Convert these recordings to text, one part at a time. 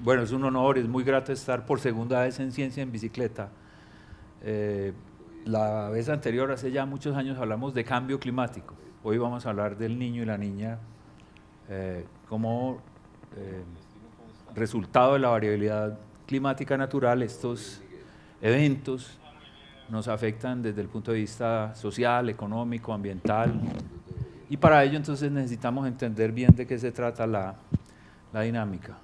Bueno, es un honor, es muy grato estar por segunda vez en Ciencia en Bicicleta. La vez anterior, hace ya muchos años, hablamos de cambio climático. Hoy vamos a hablar del niño y la niña como resultado de la variabilidad climática natural. Estos eventos nos afectan desde el punto de vista social, económico, ambiental, y para ello entonces necesitamos entender bien de qué se trata la dinámica.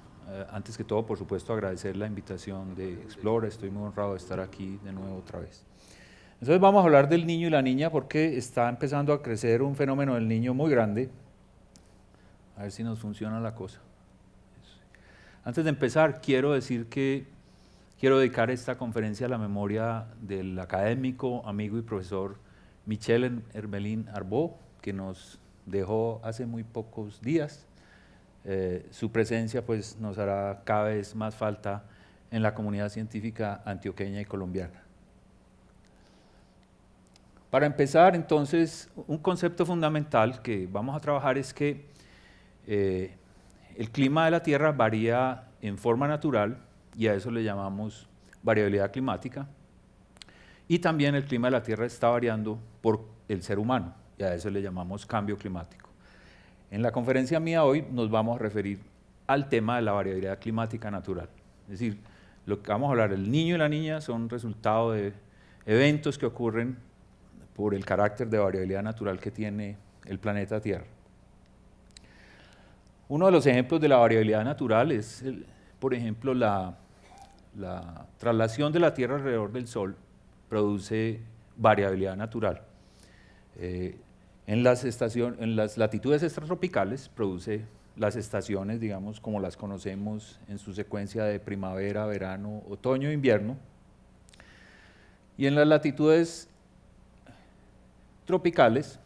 Antes que todo, por supuesto, agradecer la invitación de Explora. Estoy muy honrado de estar aquí de nuevo otra vez. Entonces vamos a hablar del niño y la niña porque está empezando a crecer un fenómeno del niño muy grande. A ver si nos funciona la cosa. Antes de empezar, quiero decir que quiero dedicar esta conferencia a la memoria del académico, amigo y profesor Michel Hermelin Arbó, que nos dejó hace muy pocos días. Su presencia pues, nos hará cada vez más falta en la comunidad científica antioqueña y colombiana. Para empezar, entonces, un concepto fundamental que vamos a trabajar es que el clima de la Tierra varía en forma natural y a eso le llamamos variabilidad climática, y también el clima de la Tierra está variando por el ser humano y a eso le llamamos cambio climático. En la conferencia mía hoy nos vamos a referir al tema de la variabilidad climática natural. Es decir, lo que vamos a hablar, el niño y la niña son resultado de eventos que ocurren por el carácter de variabilidad natural que tiene el planeta Tierra. Uno de los ejemplos de la variabilidad natural es, por ejemplo, la traslación de la Tierra alrededor del Sol produce variabilidad natural. En las latitudes extratropicales produce las estaciones, digamos, como las conocemos en su secuencia de primavera, verano, otoño, invierno. Y en las latitudes tropicales,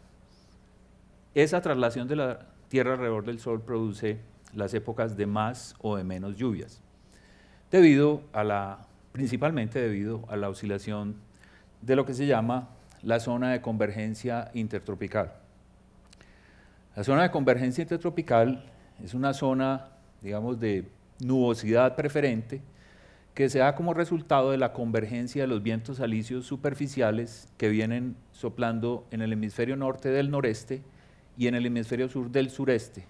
esa traslación de la Tierra alrededor del Sol produce las épocas de más o de menos lluvias, principalmente debido a la oscilación de lo que se llama la zona de convergencia intertropical. La zona de convergencia intertropical es una zona, digamos, de nubosidad preferente que se da como resultado de la convergencia de los vientos alisios superficiales que vienen soplando en el hemisferio norte del noreste y en el hemisferio sur del sureste,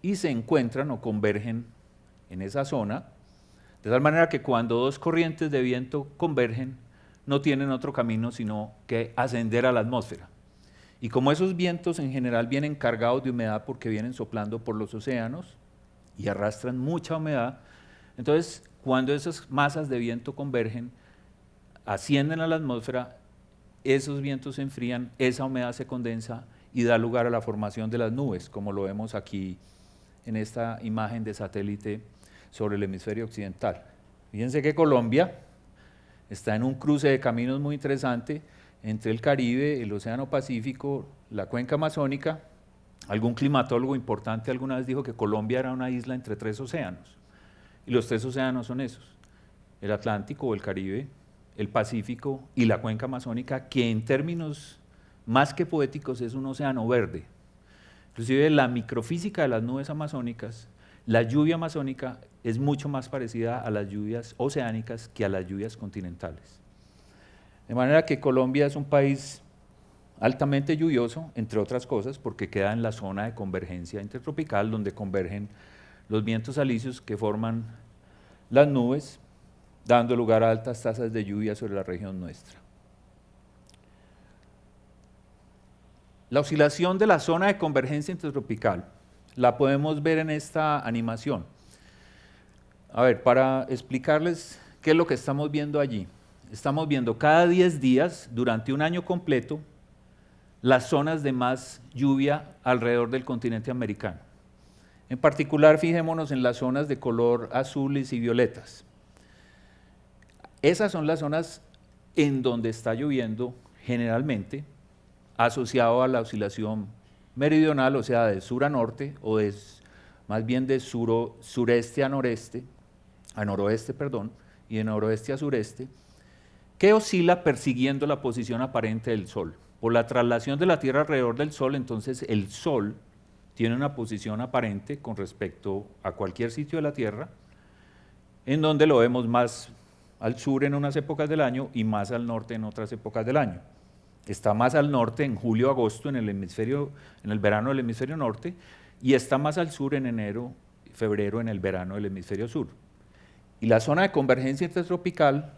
y se encuentran o convergen en esa zona, de tal manera que cuando dos corrientes de viento convergen, no tienen otro camino sino que ascender a la atmósfera. Y como esos vientos en general vienen cargados de humedad porque vienen soplando por los océanos y arrastran mucha humedad, entonces cuando esas masas de viento convergen, ascienden a la atmósfera, esos vientos se enfrían, esa humedad se condensa y da lugar a la formación de las nubes, como lo vemos aquí en esta imagen de satélite sobre el hemisferio occidental. Fíjense que Colombia está en un cruce de caminos muy interesante entre el Caribe, el Océano Pacífico, la cuenca amazónica. Algún climatólogo importante alguna vez dijo que Colombia era una isla entre tres océanos, y los tres océanos son esos: el Atlántico o el Caribe, el Pacífico y la cuenca amazónica, que en términos más que poéticos es un océano verde. Inclusive la microfísica de las nubes amazónicas, la lluvia amazónica es mucho más parecida a las lluvias oceánicas que a las lluvias continentales. De manera que Colombia es un país altamente lluvioso, entre otras cosas, porque queda en la zona de convergencia intertropical, donde convergen los vientos alisios que forman las nubes, dando lugar a altas tasas de lluvia sobre la región nuestra. La oscilación de la zona de convergencia intertropical la podemos ver en esta animación. A ver, para explicarles qué es lo que estamos viendo allí. Estamos viendo cada 10 días, durante un año completo, las zonas de más lluvia alrededor del continente americano. En particular, fijémonos en las zonas de color azules y violetas. Esas son las zonas en donde está lloviendo generalmente, asociado a la oscilación meridional, o sea, de sur a norte, o más bien de sureste a noroeste, y de noroeste a sureste, que oscila persiguiendo la posición aparente del Sol. Por la traslación de la Tierra alrededor del Sol, entonces el Sol tiene una posición aparente con respecto a cualquier sitio de la Tierra, en donde lo vemos más al sur en unas épocas del año y más al norte en otras épocas del año. Está más al norte en julio-agosto en el verano del hemisferio norte, y está más al sur en enero-febrero en el verano del hemisferio sur. Y la zona de convergencia intertropical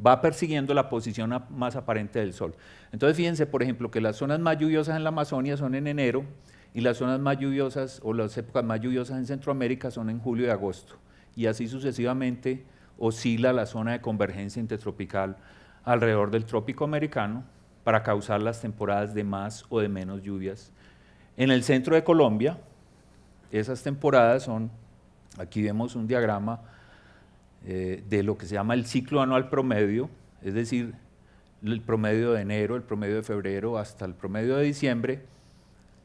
va persiguiendo la posición más aparente del Sol. Entonces fíjense, por ejemplo, que las zonas más lluviosas en la Amazonia son en enero, y las zonas más lluviosas o las épocas más lluviosas en Centroamérica son en julio y agosto. Y así sucesivamente oscila la zona de convergencia intertropical alrededor del trópico americano para causar las temporadas de más o de menos lluvias. En el centro de Colombia, esas temporadas son, aquí vemos un diagrama de lo que se llama el ciclo anual promedio, es decir, el promedio de enero, el promedio de febrero hasta el promedio de diciembre,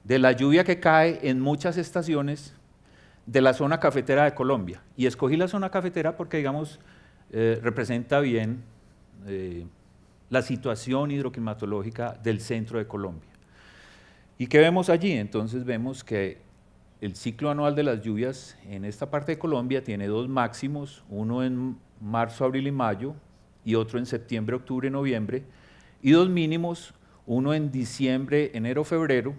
de la lluvia que cae en muchas estaciones de la zona cafetera de Colombia. Y escogí la zona cafetera porque, digamos, representa bien la situación hidroclimatológica del centro de Colombia. ¿Y qué vemos allí? Entonces vemos que el ciclo anual de las lluvias en esta parte de Colombia tiene dos máximos, uno en marzo, abril y mayo, y otro en septiembre, octubre y noviembre, y dos mínimos, uno en diciembre, enero, febrero,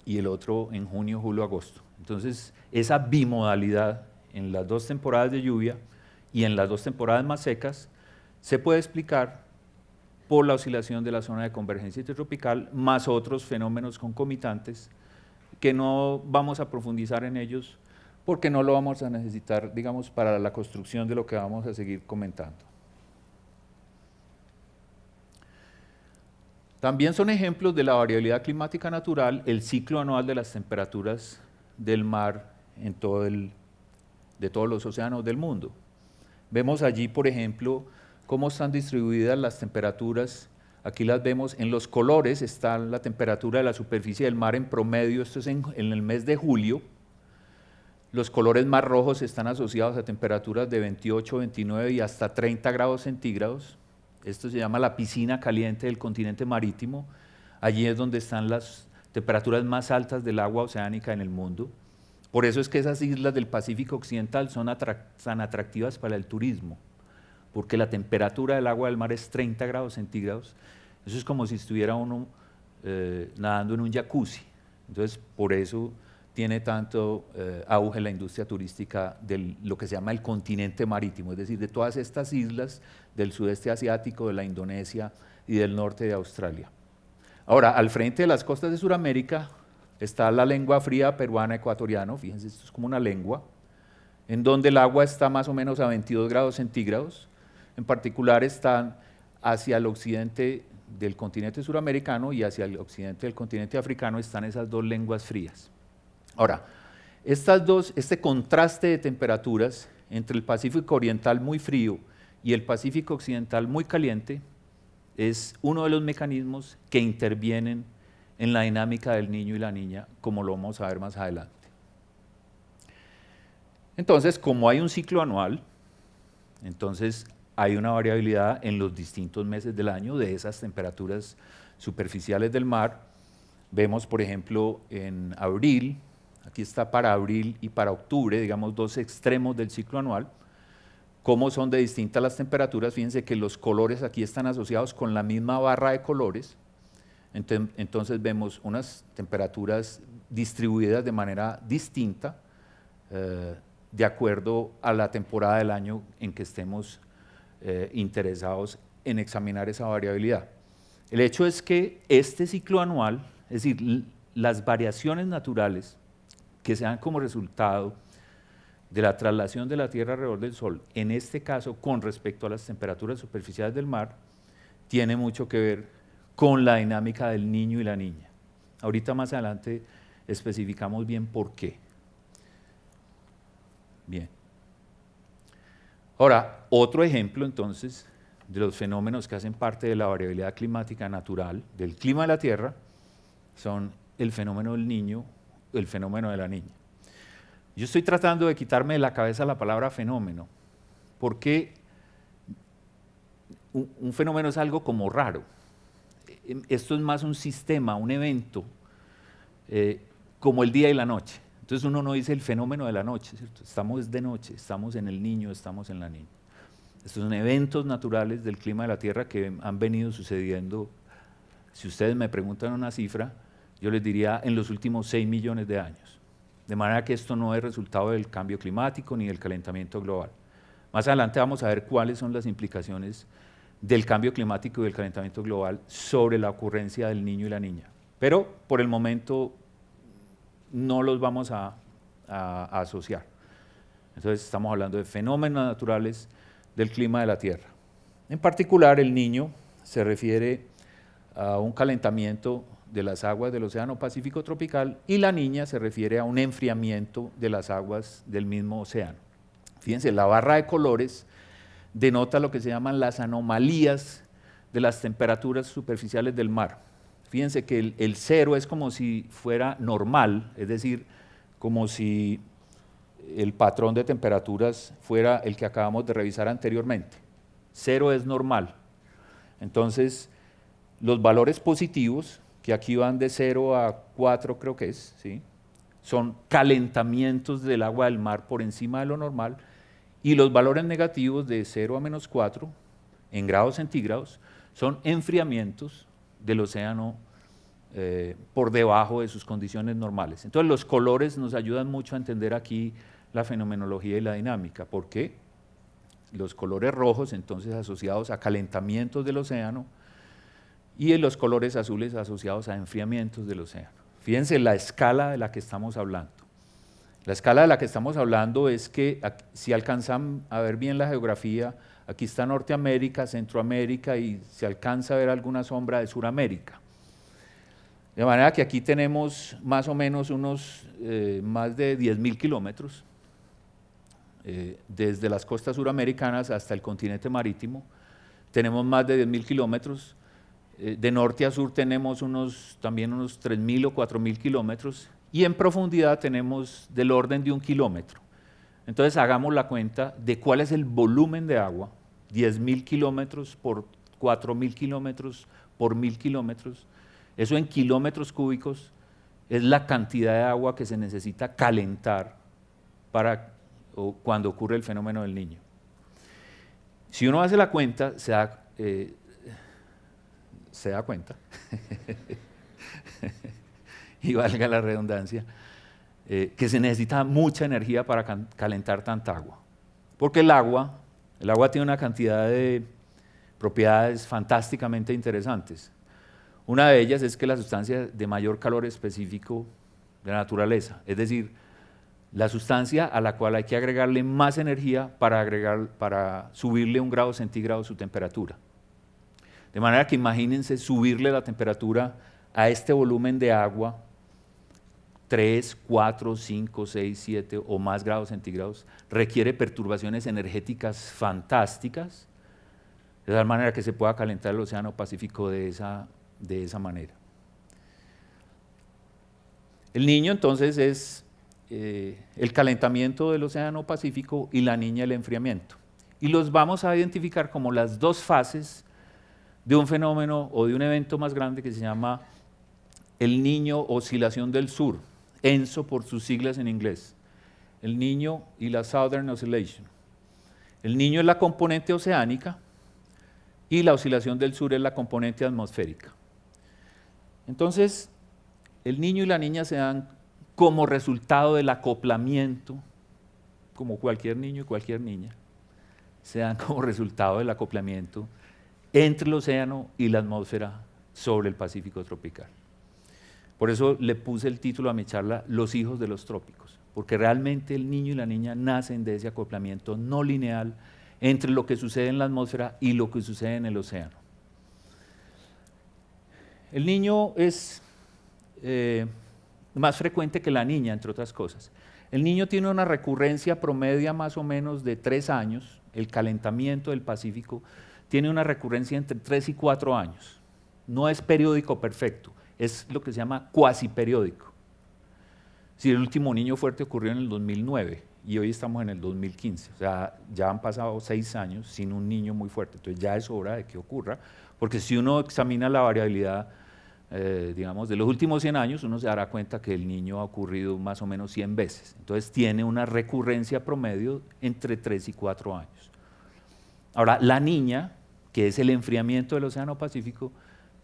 y el otro en junio, julio, agosto. Entonces, esa bimodalidad en las dos temporadas de lluvia y en las dos temporadas más secas se puede explicar por la oscilación de la zona de convergencia intertropical, más otros fenómenos concomitantes que no vamos a profundizar en ellos porque no lo vamos a necesitar, digamos, para la construcción de lo que vamos a seguir comentando. También son ejemplos de la variabilidad climática natural el ciclo anual de las temperaturas del mar de todos los océanos del mundo. Vemos allí, por ejemplo, cómo están distribuidas las temperaturas. Aquí las vemos en los colores, está la temperatura de la superficie del mar en promedio, esto es en el mes de julio. Los colores más rojos están asociados a temperaturas de 28, 29 y hasta 30 grados centígrados. Esto se llama la piscina caliente del continente marítimo. Allí es donde están las temperaturas más altas del agua oceánica en el mundo. Por eso es que esas islas del Pacífico Occidental son tan atractivas para el turismo, porque la temperatura del agua del mar es 30 grados centígrados. Eso es como si estuviera uno nadando en un jacuzzi. Entonces, por eso tiene tanto auge la industria turística de lo que se llama el continente marítimo, es decir, de todas estas islas del sudeste asiático, de la Indonesia y del norte de Australia. Ahora, al frente de las costas de Sudamérica está la lengua fría peruana ecuatoriana, fíjense, esto es como una lengua, en donde el agua está más o menos a 22 grados centígrados. En particular están hacia el occidente del continente suramericano y hacia el occidente del continente africano están esas dos lenguas frías. Ahora, este contraste de temperaturas entre el Pacífico Oriental muy frío y el Pacífico Occidental muy caliente es uno de los mecanismos que intervienen en la dinámica del niño y la niña, como lo vamos a ver más adelante. Entonces, como hay un ciclo anual, entonces hay una variabilidad en los distintos meses del año de esas temperaturas superficiales del mar. Vemos, por ejemplo, en abril, aquí está para abril y para octubre, digamos dos extremos del ciclo anual, cómo son de distintas las temperaturas. Fíjense que los colores aquí están asociados con la misma barra de colores, entonces vemos unas temperaturas distribuidas de manera distinta, de acuerdo a la temporada del año en que estemos interesados en examinar esa variabilidad. El hecho es que este ciclo anual, es decir, las variaciones naturales que se dan como resultado de la traslación de la Tierra alrededor del Sol, en este caso con respecto a las temperaturas superficiales del mar, tiene mucho que ver con la dinámica del niño y la niña. Ahorita más adelante especificamos bien por qué. Bien. Ahora, otro ejemplo entonces de los fenómenos que hacen parte de la variabilidad climática natural del clima de la Tierra son el fenómeno del niño, el fenómeno de la niña. Yo estoy tratando de quitarme de la cabeza la palabra fenómeno, porque un fenómeno es algo como raro. Esto es más un sistema, un evento, como el día y la noche. Entonces uno no dice el fenómeno de la noche, ¿cierto? Estamos de noche, estamos en el niño, estamos en la niña. Estos son eventos naturales del clima de la Tierra que han venido sucediendo. Si ustedes me preguntan una cifra, yo les diría en los últimos 6 millones de años. De manera que esto no es resultado del cambio climático ni del calentamiento global. Más adelante vamos a ver cuáles son las implicaciones del cambio climático y del calentamiento global sobre la ocurrencia del niño y la niña. Pero por el momento no los vamos a asociar. Entonces estamos hablando de fenómenos naturales del clima de la Tierra. En particular, el niño se refiere a un calentamiento de las aguas del Océano Pacífico tropical y la niña se refiere a un enfriamiento de las aguas del mismo océano. Fíjense, la barra de colores denota lo que se llaman las anomalías de las temperaturas superficiales del mar. Fíjense que el cero es como si fuera normal, es decir, como si el patrón de temperaturas fuera el que acabamos de revisar anteriormente. Cero es normal. Entonces, los valores positivos, que aquí van de 0 a 4 creo que es, ¿sí? Son calentamientos del agua del mar por encima de lo normal, y los valores negativos de 0 a menos 4 en grados centígrados son enfriamientos del océano por debajo de sus condiciones normales. Entonces los colores nos ayudan mucho a entender aquí la fenomenología y la dinámica. ¿Por qué? Los colores rojos entonces asociados a calentamientos del océano y los colores azules asociados a enfriamientos del océano. Fíjense la escala de la que estamos hablando. La escala de la que estamos hablando es que, si alcanzan a ver bien la geografía, aquí está Norteamérica, Centroamérica y se alcanza a ver alguna sombra de Suramérica. De manera que aquí tenemos más o menos más de 10.000 kilómetros, desde las costas suramericanas hasta el continente marítimo. Tenemos más de 10.000 kilómetros. De norte a sur tenemos también unos 3.000 o 4.000 kilómetros. Y en profundidad tenemos del orden de 1 kilómetro. Entonces hagamos la cuenta de cuál es el volumen de agua, 10.000 kilómetros por 4.000 kilómetros por 1.000 kilómetros. Eso en kilómetros cúbicos es la cantidad de agua que se necesita calentar cuando ocurre el fenómeno del niño. Si uno hace la cuenta, se da cuenta, y valga la redundancia, que se necesita mucha energía para calentar tanta agua. Porque el agua tiene una cantidad de propiedades fantásticamente interesantes. Una de ellas es que la sustancia de mayor calor específico de la naturaleza, es decir, la sustancia a la cual hay que agregarle más energía para subirle 1 grado centígrado su temperatura. De manera que imagínense subirle la temperatura a este volumen de agua 3, 4, 5, 6, 7 o más grados centígrados, requiere perturbaciones energéticas fantásticas, de tal manera que se pueda calentar el Océano Pacífico de esa manera. El niño entonces es el calentamiento del Océano Pacífico y la niña el enfriamiento. Y los vamos a identificar como las dos fases de un fenómeno o de un evento más grande que se llama el Niño Oscilación del Sur, ENSO por sus siglas en inglés. El Niño y la Southern Oscillation. El Niño es la componente oceánica y la oscilación del sur es la componente atmosférica. Entonces, el niño y la niña se dan como resultado del acoplamiento, como cualquier niño y cualquier niña, se dan como resultado del acoplamiento entre el océano y la atmósfera sobre el Pacífico tropical. Por eso le puse el título a mi charla, Los hijos de los trópicos, porque realmente el niño y la niña nacen de ese acoplamiento no lineal entre lo que sucede en la atmósfera y lo que sucede en el océano. El niño es más frecuente que la niña, entre otras cosas. El niño tiene una recurrencia promedia más o menos de 3 años, el calentamiento del Pacífico tiene una recurrencia entre 3 y 4 años. No es periódico perfecto, es lo que se llama cuasi periódico. Si el último niño fuerte ocurrió en el 2009 y hoy estamos en el 2015, o sea, ya han pasado 6 años sin un niño muy fuerte, entonces ya es hora de que ocurra, porque si uno examina la variabilidad, digamos, de los últimos 100 años, uno se dará cuenta que el niño ha ocurrido más o menos 100 veces, entonces tiene una recurrencia promedio entre 3 y 4 años. Ahora, la niña, que es el enfriamiento del Océano Pacífico,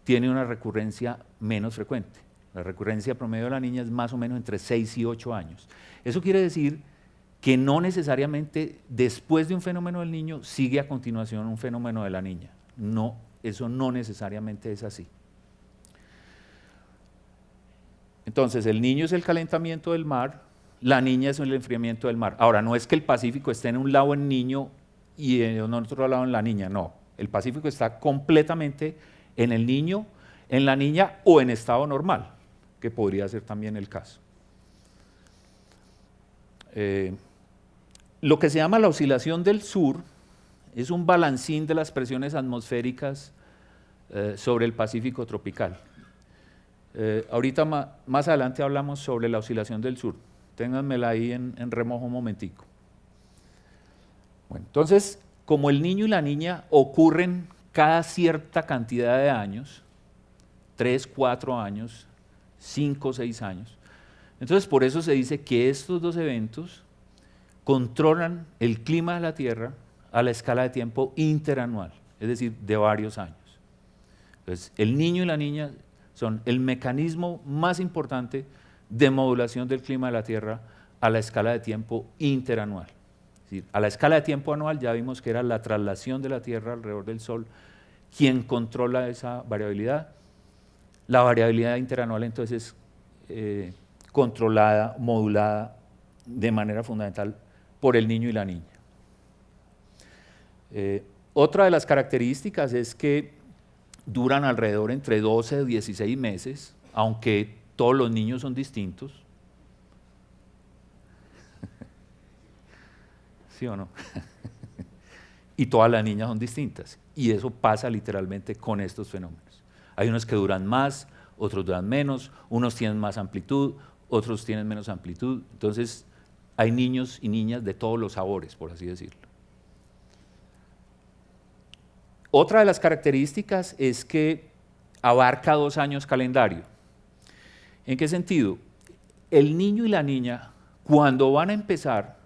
tiene una recurrencia menos frecuente. La recurrencia promedio de la niña es más o menos entre 6 y 8 años. Eso quiere decir que no necesariamente después de un fenómeno del niño sigue a continuación un fenómeno de la niña. No, eso no necesariamente es así. Entonces, el niño es el calentamiento del mar, la niña es el enfriamiento del mar. Ahora, no es que el Pacífico esté en un lado en niño y en otro lado en la niña, no. El Pacífico está completamente en el niño, en la niña o en estado normal, que podría ser también el caso. Lo que se llama la oscilación del sur es un balancín de las presiones atmosféricas sobre el Pacífico tropical. Ahorita más adelante hablamos sobre la oscilación del sur. Ténganmela ahí en remojo un momentico. Bueno, entonces, como el niño y la niña ocurren cada cierta cantidad de años, 3, 4 años, 5, 6 años, entonces por eso se dice que estos dos eventos controlan el clima de la Tierra a la escala de tiempo interanual, es decir, de varios años. Entonces, el niño y la niña son el mecanismo más importante de modulación del clima de la Tierra a la escala de tiempo interanual. Es decir, a la escala de tiempo anual ya vimos que era la traslación de la Tierra alrededor del Sol quien controla esa variabilidad. La variabilidad interanual entonces es controlada, modulada de manera fundamental por el niño y la niña. Otra de las características es que duran alrededor entre 12 y 16 meses, aunque todos los niños son distintos. ¿Sí o no? Y todas las niñas son distintas. Y eso pasa literalmente con estos fenómenos. Hay unos que duran más, otros duran menos, unos tienen más amplitud, otros tienen menos amplitud. Entonces, hay niños y niñas de todos los sabores, por así decirlo. Otra de las características es que abarca 2 años calendario. ¿En qué sentido? El niño y la niña, cuando van a empezar,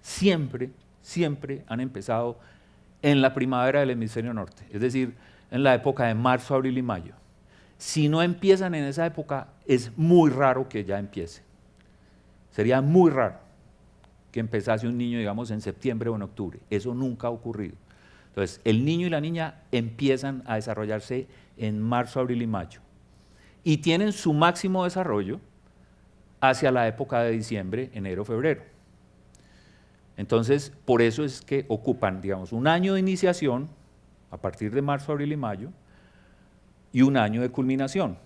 siempre han empezado en la primavera del hemisferio norte, es decir, en la época de marzo, abril y mayo. Si no empiezan en esa época, es muy raro que ya empiece. Sería muy raro que empezase un niño, digamos, en septiembre o en octubre. Eso nunca ha ocurrido. Entonces, el niño y la niña empiezan a desarrollarse en marzo, abril y mayo. Y tienen su máximo desarrollo hacia la época de diciembre, enero, febrero. Entonces, por eso es que ocupan, digamos, un año de iniciación, a partir de marzo, abril y mayo, y un año de culminación.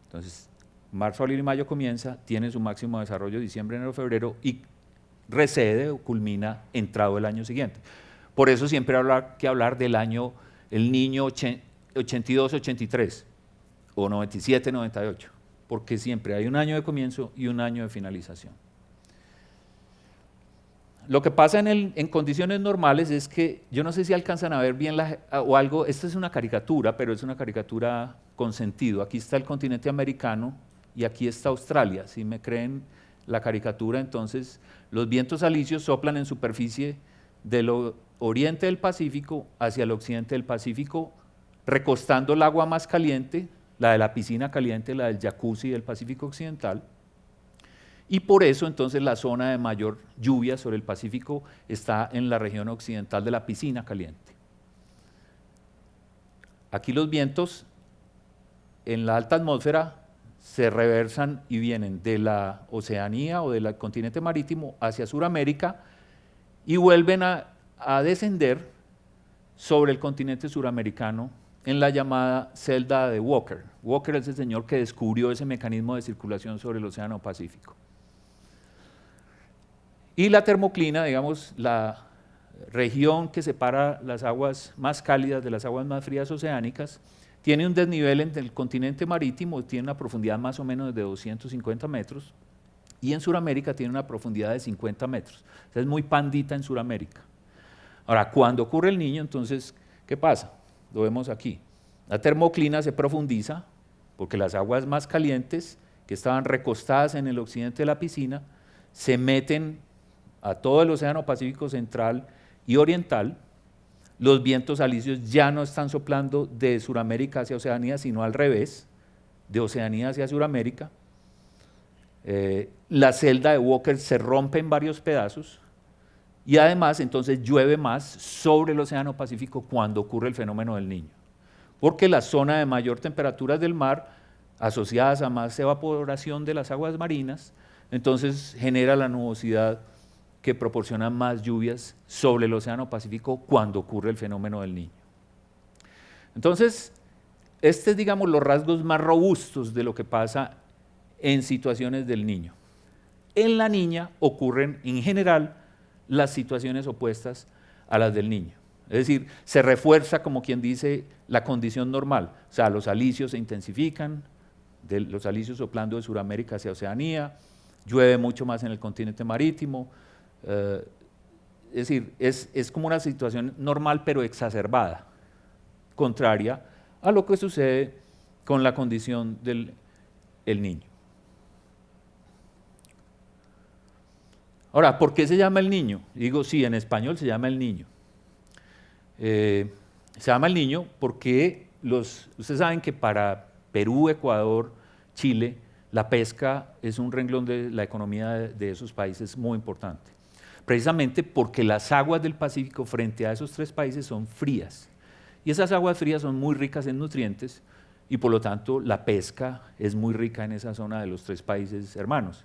Entonces, marzo, abril y mayo comienza, tiene su máximo desarrollo diciembre, enero, febrero, y recede o culmina entrado el año siguiente. Por eso siempre hay que hablar del año, el niño 82-83 o 97-98, porque siempre hay un año de comienzo y un año de finalización. Lo que pasa en condiciones normales es que, yo no sé si alcanzan a ver bien o algo, esta es una caricatura, pero es una caricatura con sentido. Aquí está el continente americano y aquí está Australia. Si me creen la caricatura, entonces los vientos alisios soplan en superficie del oriente del Pacífico hacia el occidente del Pacífico, recostando el agua más caliente, la de la piscina caliente, la del jacuzzi del Pacífico Occidental, y por eso entonces la zona de mayor lluvia sobre el Pacífico está en la región occidental de la piscina caliente. Aquí los vientos en la alta atmósfera se reversan y vienen de la Oceanía o del continente marítimo hacia Sudamérica y vuelven a descender sobre el continente suramericano en la llamada celda de Walker. Walker es el señor que descubrió ese mecanismo de circulación sobre el Océano Pacífico. Y la termoclina, digamos, la región que separa las aguas más cálidas de las aguas más frías oceánicas, tiene un desnivel en el continente marítimo, tiene una profundidad más o menos de 250 metros, y en Sudamérica tiene una profundidad de 50 metros. O sea, es muy pandita en Sudamérica. Ahora, cuando ocurre el Niño, entonces, ¿qué pasa? Lo vemos aquí. La termoclina se profundiza porque las aguas más calientes, que estaban recostadas en el occidente de la piscina, se meten a todo el Océano Pacífico Central y Oriental. Los vientos alisios ya no están soplando de Sudamérica hacia Oceanía, sino al revés, de Oceanía hacia Sudamérica. La celda de Walker se rompe en varios pedazos y además entonces llueve más sobre el Océano Pacífico cuando ocurre el fenómeno del Niño, porque la zona de mayor temperatura del mar, asociadas a más evaporación de las aguas marinas, entonces genera la nubosidad que proporciona más lluvias sobre el Océano Pacífico cuando ocurre el fenómeno del Niño. Entonces, estos, digamos, los rasgos más robustos de lo que pasa en situaciones del Niño. En la niña ocurren, en general, las situaciones opuestas a las del Niño. Es decir, se refuerza, como quien dice, la condición normal. O sea, los alisios se intensifican, los alisios soplando de Sudamérica hacia Oceanía, llueve mucho más en el continente marítimo. Es decir, es como una situación normal pero exacerbada, contraria a lo que sucede con la condición del Niño. Ahora, ¿por qué se llama el Niño? Digo, sí, en español se llama el Niño. Se llama el Niño porque ustedes saben que para Perú, Ecuador, Chile, la pesca es un renglón de la economía de esos países muy importante. Precisamente porque las aguas del Pacífico frente a esos tres países son frías. Y esas aguas frías son muy ricas en nutrientes y por lo tanto la pesca es muy rica en esa zona de los tres países hermanos.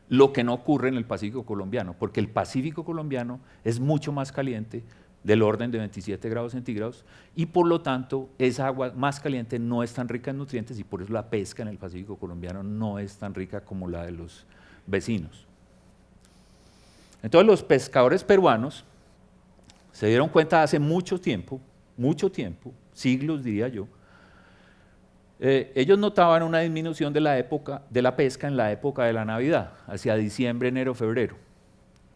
Lo que no ocurre en el Pacífico colombiano, porque el Pacífico colombiano es mucho más caliente, del orden de 27 grados centígrados, y por lo tanto esa agua más caliente no es tan rica en nutrientes y por eso la pesca en el Pacífico colombiano no es tan rica como la de los vecinos. Entonces los pescadores peruanos se dieron cuenta hace mucho tiempo, siglos diría yo, ellos notaban una disminución de la pesca en la época de la Navidad, hacia diciembre, enero, febrero.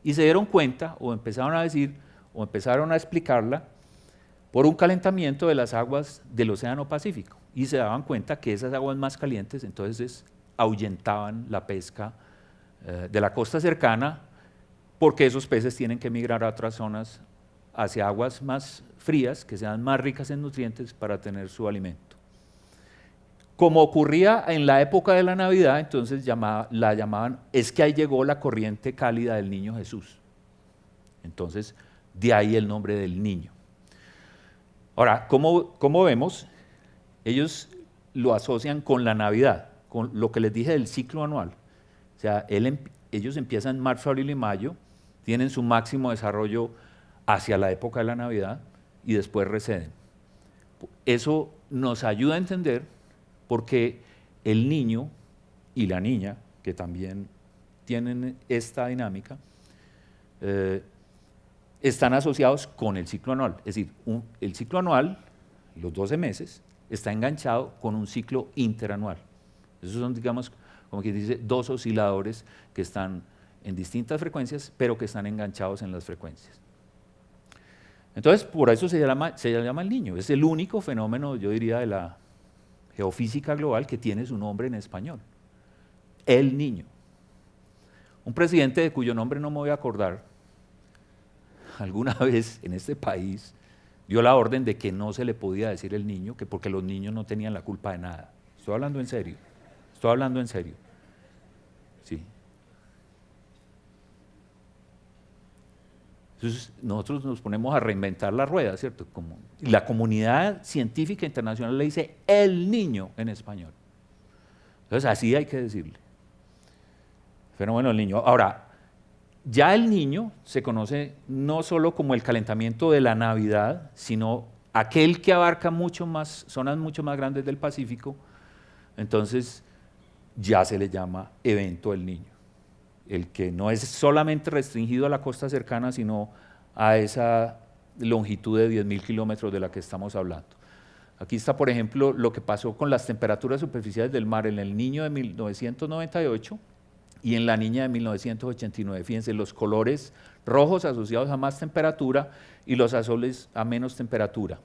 Y se dieron cuenta, o empezaron a decir, o empezaron a explicarla, por un calentamiento de las aguas del Océano Pacífico. Y se daban cuenta que esas aguas más calientes entonces ahuyentaban la pesca de la costa cercana, porque esos peces tienen que migrar a otras zonas hacia aguas más frías, que sean más ricas en nutrientes para tener su alimento. Como ocurría en la época de la Navidad, entonces la llamaban, es que ahí llegó la corriente cálida del Niño Jesús. Entonces, de ahí el nombre del Niño. Ahora, como vemos, ellos lo asocian con la Navidad, con lo que les dije del ciclo anual. O sea, ellos empiezan en marzo, abril y mayo, tienen su máximo desarrollo hacia la época de la Navidad y después receden. Eso nos ayuda a entender porque el niño y la niña, que también tienen esta dinámica, están asociados con el ciclo anual. Es decir, el ciclo anual, los 12 meses, está enganchado con un ciclo interanual. Esos son, digamos, como quien dice, dos osciladores que están en distintas frecuencias, pero que están enganchados en las frecuencias. Entonces, por eso se llama el Niño. Es el único fenómeno, yo diría, de la geofísica global que tiene su nombre en español. El Niño. Un presidente de cuyo nombre no me voy a acordar, alguna vez en este país dio la orden de que no se le podía decir el niño, que porque los niños no tenían la culpa de nada. Estoy hablando en serio. Sí. Entonces nosotros nos ponemos a reinventar la rueda, ¿cierto? La comunidad científica internacional le dice el niño en español. Entonces, así hay que decirle. Fenómeno del Niño. Ahora, ya el Niño se conoce no solo como el calentamiento de la Navidad, sino aquel que abarca mucho más, zonas mucho más grandes del Pacífico, entonces ya se le llama evento del Niño. El que no es solamente restringido a la costa cercana, sino a esa longitud de 10.000 kilómetros de la que estamos hablando. Aquí está, por ejemplo, lo que pasó con las temperaturas superficiales del mar en el Niño de 1998 y en la Niña de 1989. Fíjense, los colores rojos asociados a más temperatura y los azules a menos temperatura.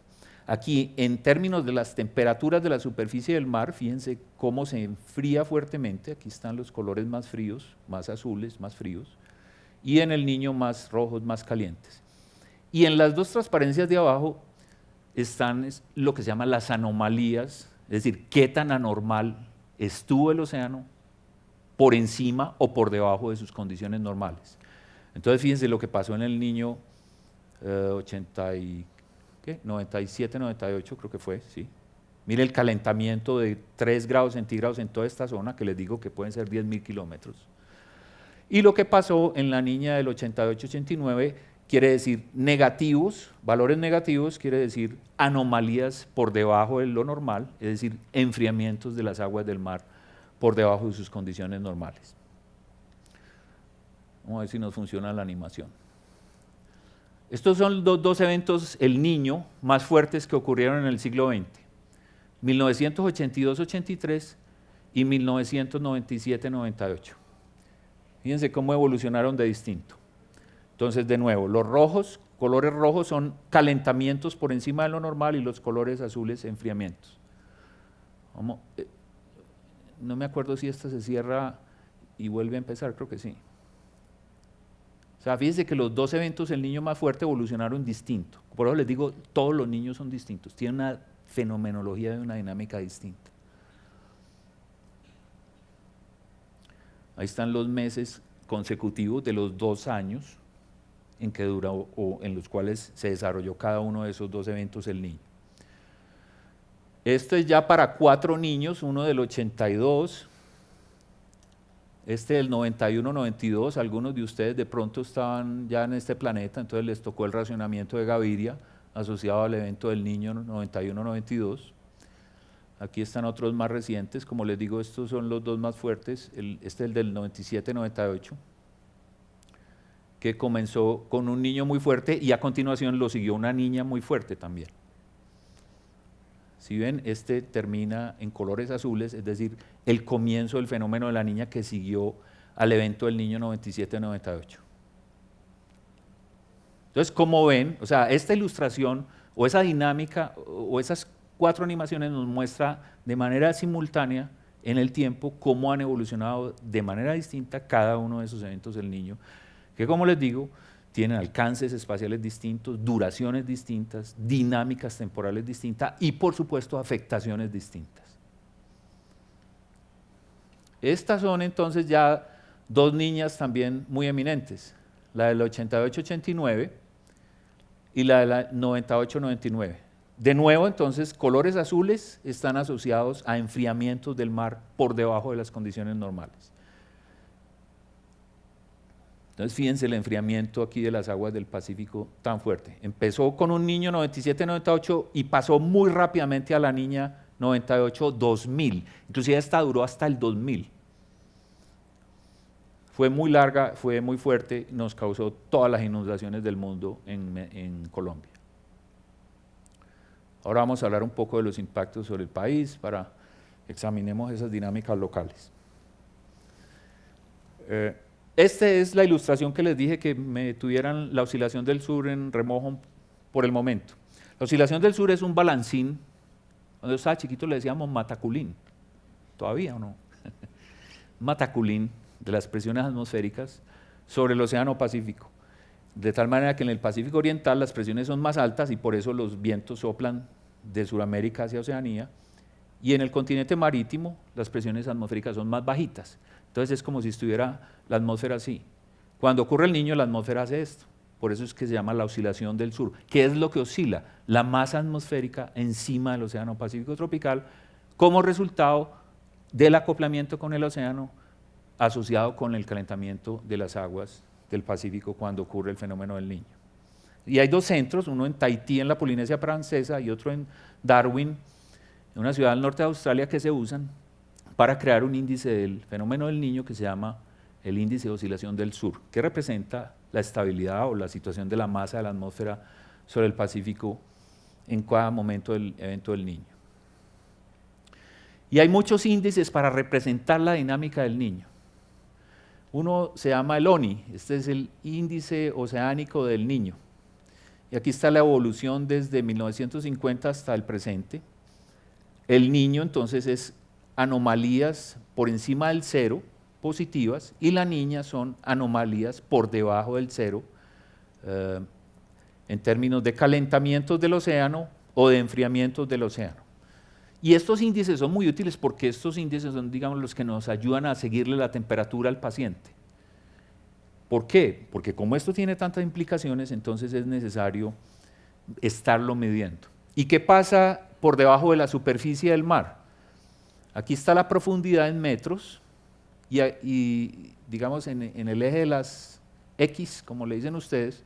Aquí, en términos de las temperaturas de la superficie del mar, fíjense cómo se enfría fuertemente. Aquí están los colores más fríos, más azules, más fríos, y en el Niño más rojos, más calientes. Y en las dos transparencias de abajo están lo que se llaman las anomalías, es decir, qué tan anormal estuvo el océano por encima o por debajo de sus condiciones normales. Entonces, fíjense lo que pasó en el Niño 97, 98 creo que fue, sí. Mire el calentamiento de 3 grados centígrados en toda esta zona, que les digo que pueden ser 10.000 kilómetros. Y lo que pasó en la Niña del 88-89 quiere decir negativos, valores negativos, quiere decir anomalías por debajo de lo normal, es decir, enfriamientos de las aguas del mar por debajo de sus condiciones normales. Vamos a ver si nos funciona la animación. Estos son los dos eventos, el Niño, más fuertes que ocurrieron en el siglo XX. 1982-83 y 1997-98. Fíjense cómo evolucionaron de distinto. Entonces, de nuevo, los rojos, colores rojos son calentamientos por encima de lo normal y los colores azules, enfriamientos. No me acuerdo si esta se cierra y vuelve a empezar, creo que sí. O sea, fíjense que los dos eventos, el Niño más fuerte, evolucionaron distinto. Por eso les digo, todos los niños son distintos, tienen una fenomenología y una dinámica distinta. Ahí están los meses consecutivos de los 2 años en que duró o en los cuales se desarrolló cada uno de esos dos eventos el Niño. Esto es ya para 4 niños, uno del 82, este del 91-92, algunos de ustedes de pronto estaban ya en este planeta, entonces les tocó el racionamiento de Gaviria asociado al evento del Niño 91-92. Aquí están otros más recientes, como les digo, estos son los dos más fuertes, este es el del 97-98, que comenzó con un niño muy fuerte y a continuación lo siguió una niña muy fuerte también. Si ven, este termina en colores azules, es decir, el comienzo del fenómeno de la niña que siguió al evento del Niño 97-98. Entonces, como ven, o sea, esta ilustración o esa dinámica o esas 4 animaciones nos muestra de manera simultánea en el tiempo cómo han evolucionado de manera distinta cada uno de esos eventos del Niño, que como les digo, tienen alcances espaciales distintos, duraciones distintas, dinámicas temporales distintas y, por supuesto, afectaciones distintas. Estas son entonces ya 2 niñas también muy eminentes, la del 88-89 y la del 98-99. De nuevo, entonces, colores azules están asociados a enfriamientos del mar por debajo de las condiciones normales. Entonces, fíjense el enfriamiento aquí de las aguas del Pacífico tan fuerte. Empezó con un Niño 97-98 y pasó muy rápidamente a la Niña 98-2000. Inclusive esta duró hasta el 2000. Fue muy larga, fue muy fuerte, nos causó todas las inundaciones del mundo en Colombia. Ahora vamos a hablar un poco de los impactos sobre el país para que examinemos esas dinámicas locales. Esta es la ilustración que les dije que me tuvieran la oscilación del sur en remojo por el momento. La oscilación del sur es un balancín, cuando yo estaba chiquito le decíamos mataculín, ¿todavía o no? Mataculín de las presiones atmosféricas sobre el Océano Pacífico. De tal manera que en el Pacífico Oriental las presiones son más altas y por eso los vientos soplan de Sudamérica hacia Oceanía, y en el continente marítimo las presiones atmosféricas son más bajitas. Entonces es como si estuviera la atmósfera así. Cuando ocurre el Niño, la atmósfera hace esto. Por eso es que se llama la oscilación del sur. ¿Qué es lo que oscila? La masa atmosférica encima del Océano Pacífico tropical como resultado del acoplamiento con el océano asociado con el calentamiento de las aguas del Pacífico cuando ocurre el fenómeno del Niño. Y hay dos centros, uno en Tahití, en la Polinesia Francesa, y otro en Darwin, en una ciudad del norte de Australia, que se usan para crear un índice del fenómeno del Niño que se llama el índice de oscilación del sur, que representa la estabilidad o la situación de la masa de la atmósfera sobre el Pacífico en cada momento del evento del Niño. Y hay muchos índices para representar la dinámica del Niño. Uno se llama el ONI, este es el índice oceánico del Niño. Y aquí está la evolución desde 1950 hasta el presente. El Niño entonces es anomalías por encima del cero, positivas, y la niña son anomalías por debajo del cero, en términos de calentamientos del océano o de enfriamientos del océano. Y estos índices son muy útiles porque estos índices son, digamos, los que nos ayudan a seguirle la temperatura al paciente. ¿Por qué? Porque como esto tiene tantas implicaciones, entonces es necesario estarlo midiendo. ¿Y qué pasa por debajo de la superficie del mar? Aquí está la profundidad en metros y digamos, en el eje de las X, como le dicen ustedes,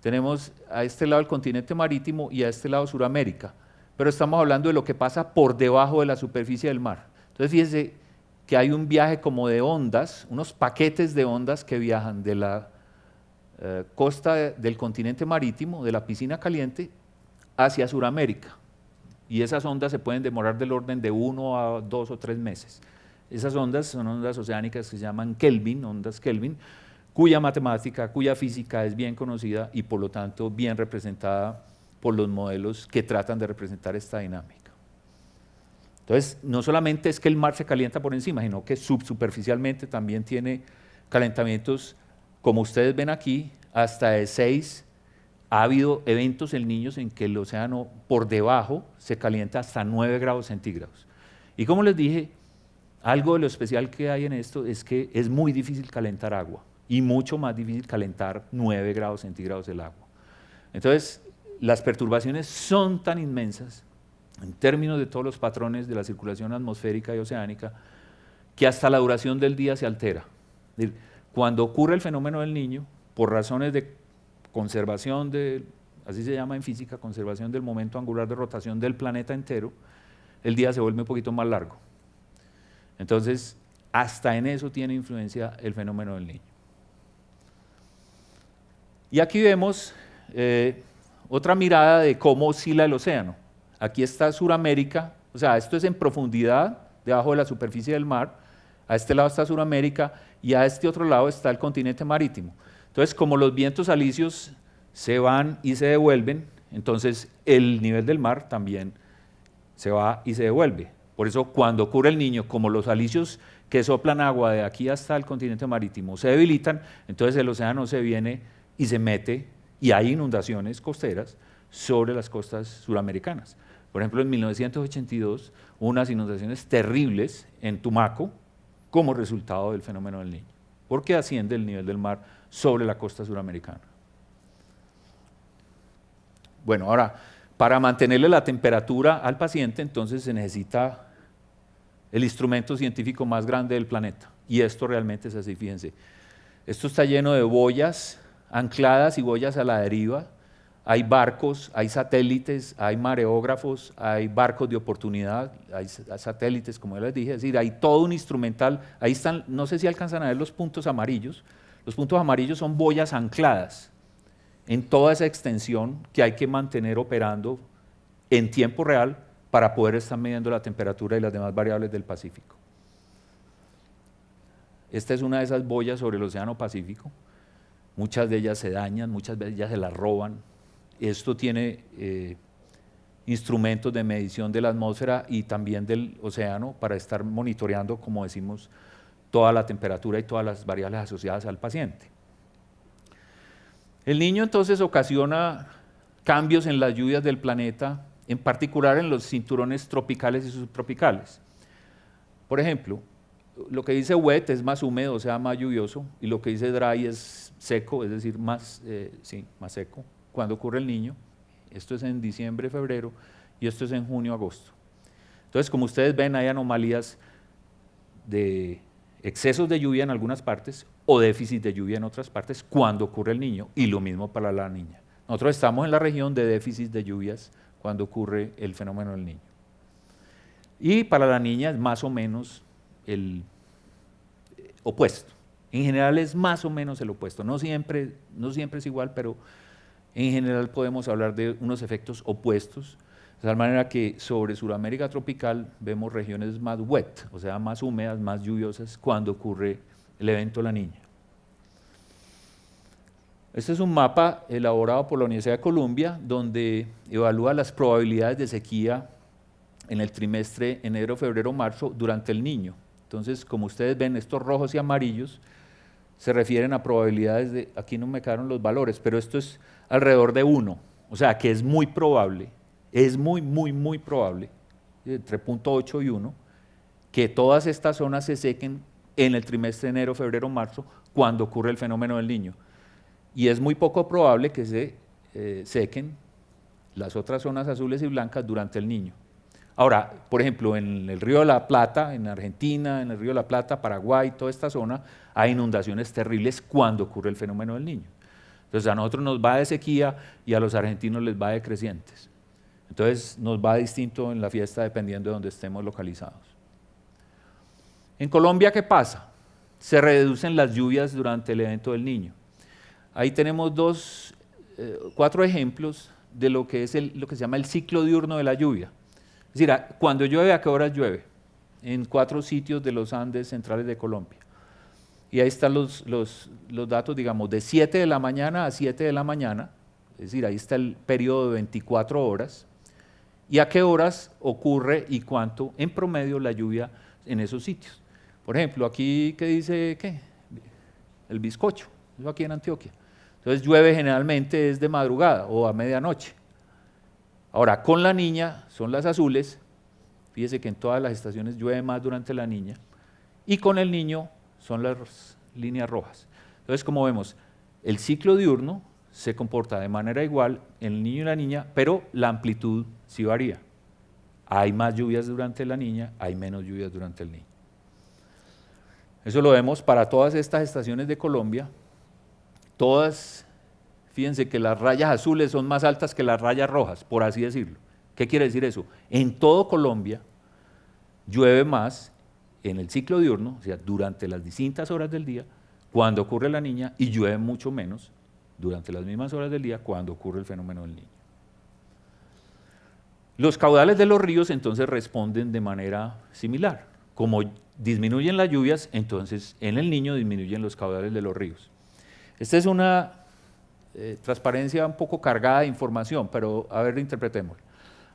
tenemos a este lado el continente marítimo y a este lado Suramérica. Pero estamos hablando de lo que pasa por debajo de la superficie del mar. Entonces fíjense que hay un viaje como de ondas, unos paquetes de ondas que viajan de la costa del continente marítimo, de la piscina caliente, hacia Suramérica. Y esas ondas se pueden demorar del orden de 1 a 2 o 3 meses. Esas ondas son ondas oceánicas que se llaman Kelvin, ondas Kelvin, cuya matemática, cuya física es bien conocida y por lo tanto bien representada por los modelos que tratan de representar esta dinámica. Entonces, no solamente es que el mar se calienta por encima, sino que subsuperficialmente también tiene calentamientos, como ustedes ven aquí, hasta de 6. Ha habido eventos en niños en que el océano por debajo se calienta hasta 9 grados centígrados. Y como les dije, algo de lo especial que hay en esto es que es muy difícil calentar agua y mucho más difícil calentar 9 grados centígrados el agua. Entonces, las perturbaciones son tan inmensas en términos de todos los patrones de la circulación atmosférica y oceánica que hasta la duración del día se altera. Es decir, cuando ocurre el fenómeno del Niño, por razones de conservación así se llama en física, conservación del momento angular de rotación del planeta entero, el día se vuelve un poquito más largo. Entonces, hasta en eso tiene influencia el fenómeno del Niño. Y aquí vemos otra mirada de cómo oscila el océano. Aquí está Suramérica, o sea, esto es en profundidad, debajo de la superficie del mar. A este lado está Suramérica y a este otro lado está el continente marítimo. Entonces, como los vientos alisios se van y se devuelven, entonces el nivel del mar también se va y se devuelve. Por eso, cuando ocurre el Niño, como los alisios que soplan agua de aquí hasta el continente marítimo se debilitan, entonces el océano se viene y se mete, y hay inundaciones costeras sobre las costas suramericanas. Por ejemplo, en 1982 hubo unas inundaciones terribles en Tumaco como resultado del fenómeno del Niño, porque asciende el nivel del mar sobre la costa suramericana. Bueno, ahora, para mantenerle la temperatura al paciente, entonces se necesita el instrumento científico más grande del planeta, y esto realmente es así, fíjense. Esto está lleno de boyas ancladas y boyas a la deriva. Hay barcos, hay satélites, hay mareógrafos, hay barcos de oportunidad, hay satélites, como ya les dije, es decir, hay todo un instrumental. Ahí están, no sé si alcanzan a ver los puntos amarillos. Los puntos amarillos son boyas ancladas en toda esa extensión que hay que mantener operando en tiempo real para poder estar midiendo la temperatura y las demás variables del Pacífico. Esta es una de esas boyas sobre el Océano Pacífico. Muchas de ellas se dañan, muchas de ellas se las roban. Esto tiene instrumentos de medición de la atmósfera y también del océano para estar monitoreando, como decimos, toda la temperatura y todas las variables asociadas al paciente. El Niño entonces ocasiona cambios en las lluvias del planeta, en particular en los cinturones tropicales y subtropicales. Por ejemplo, lo que dice wet es más húmedo, o sea, más lluvioso, y lo que dice dry es seco, es decir, más seco, cuando ocurre el Niño. Esto es en diciembre, febrero, y esto es en junio, agosto. Entonces, como ustedes ven, hay anomalías de excesos de lluvia en algunas partes o déficit de lluvia en otras partes cuando ocurre el niño, y lo mismo para la niña. Nosotros estamos en la región de déficit de lluvias cuando ocurre el fenómeno del niño. Y para la niña es más o menos el opuesto. En general es más o menos el opuesto. No siempre es igual, pero en general podemos hablar de unos efectos opuestos, de tal manera que sobre Sudamérica tropical vemos regiones más wet, o sea, más húmedas, más lluviosas, cuando ocurre el evento La Niña. Este es un mapa elaborado por la Universidad de Columbia, donde evalúa las probabilidades de sequía en el trimestre enero, febrero, marzo, durante el Niño. Entonces, como ustedes ven, estos rojos y amarillos se refieren a probabilidades de, aquí no me quedaron los valores, pero esto es alrededor de 1, o sea que es muy probable, es muy probable, entre 0.8 y 1, que todas estas zonas se sequen en el trimestre enero, febrero, marzo, cuando ocurre el fenómeno del Niño. Y es muy poco probable que se sequen las otras zonas azules y blancas durante el Niño. Ahora, por ejemplo, en el Río de la Plata, en Argentina, en el Río de la Plata, Paraguay, toda esta zona, hay inundaciones terribles cuando ocurre el fenómeno del Niño. Entonces a nosotros nos va de sequía y a los argentinos les va de crecientes. Entonces nos va distinto en la fiesta dependiendo de donde estemos localizados. En Colombia, ¿qué pasa? Se reducen las lluvias durante el evento del Niño. Ahí tenemos 4 ejemplos de lo que es lo que se llama el ciclo diurno de la lluvia. Es decir, cuando llueve, ¿a qué horas llueve? En 4 sitios de los Andes centrales de Colombia. Y ahí están los datos, digamos, de 7 de la mañana a 7 de la mañana, es decir, ahí está el periodo de 24 horas, y a qué horas ocurre y cuánto en promedio la lluvia en esos sitios. Por ejemplo, aquí, ¿qué dice qué? El bizcocho, eso aquí en Antioquia. Entonces llueve generalmente es de madrugada o a medianoche. Ahora, con la niña, son las azules, fíjese que en todas las estaciones llueve más durante la niña, y con el niño son las líneas rojas. Entonces, como vemos, el ciclo diurno se comporta de manera igual en el niño y la niña, pero la amplitud sí varía. Hay más lluvias durante la niña, hay menos lluvias durante el niño. Eso lo vemos para todas estas estaciones de Colombia, todas. Fíjense que las rayas azules son más altas que las rayas rojas, por así decirlo. ¿Qué quiere decir eso? En todo Colombia llueve más en el ciclo diurno, o sea, durante las distintas horas del día, cuando ocurre la niña, y llueve mucho menos durante las mismas horas del día cuando ocurre el fenómeno del niño. Los caudales de los ríos entonces responden de manera similar. Como disminuyen las lluvias, entonces en el niño disminuyen los caudales de los ríos. Esta es una transparencia un poco cargada de información, pero a ver, interpretémoslo.